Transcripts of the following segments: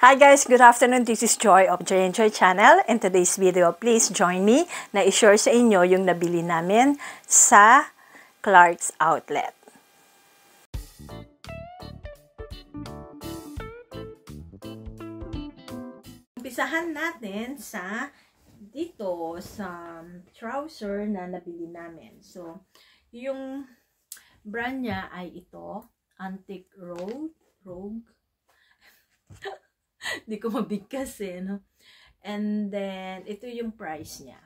Hi guys, good afternoon. This is Joy of Joy and Joy channel. In today's video, please join me na i-share sa inyo yung nabili namin sa Clark's Outlet. Umpisahan natin sa dito sa trouser na nabili namin. So, yung brand niya ay ito, Antique Rogue. Hindi ko mabigkas no? And then, ito yung price niya.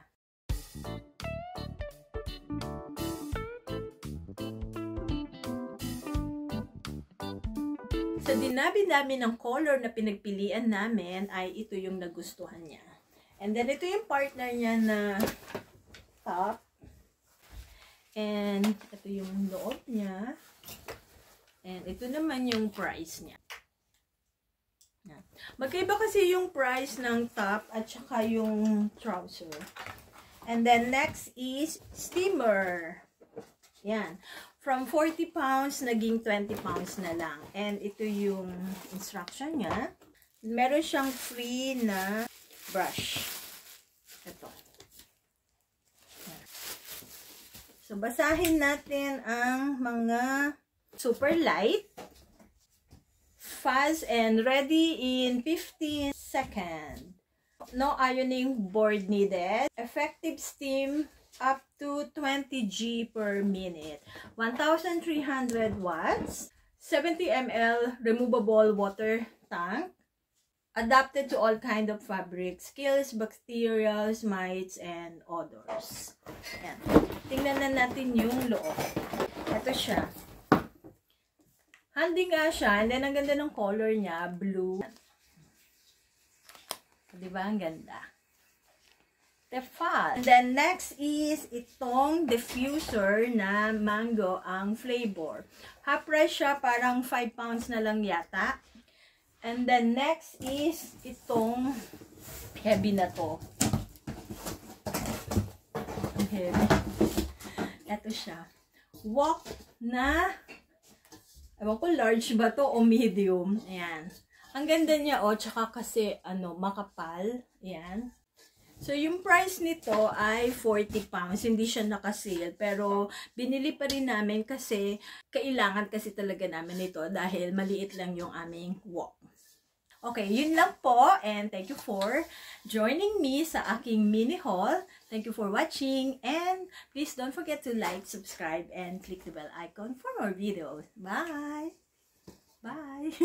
Sa dinabi-dami ng color na pinagpilian namin, ay ito yung nagustuhan niya. And then, ito yung partner niya na top. And, ito yung loob niya. And, ito naman yung price niya. Magkaiba kasi yung price ng top at saka yung trouser. And then next is steamer. Yan. From 40 pounds, naging 20 pounds na lang. And ito yung instruction niya. Meron siyang free na brush. Ito. Yan. So, basahin natin ang mga super light, fast and ready in 15 seconds. No ironing board needed. Effective steam up to 20 G per minute. 1,300 watts. 70 ml removable water tank. Adapted to all kind of fabrics, skills, bacterials, mites, and odors. Ayan. Tingnan na natin yung loob. Ito siya. Handy nga siya. And then, ang ganda ng color niya. Blue. Diba? Ang ganda. Tefal. And then, next is itong diffuser na mango ang flavor. Half price siya. Parang 5 pounds na lang yata. And then, next is itong heavy na to. Heavy. Ito siya. Wok na ewan ko, large ba to o medium? Ayan. Ang ganda niya, tsaka kasi, makapal. Ayan. So, yung price nito ay 40 pounds. Hindi siya nakasale. Pero, binili pa rin namin kasi, kailangan kasi talaga namin ito dahil maliit lang yung aming wok. Okay, yun lang po. And thank you for joining me sa aking mini haul. Thank you for watching. And please don't forget to like, subscribe, and click the bell icon for more videos. Bye! Bye!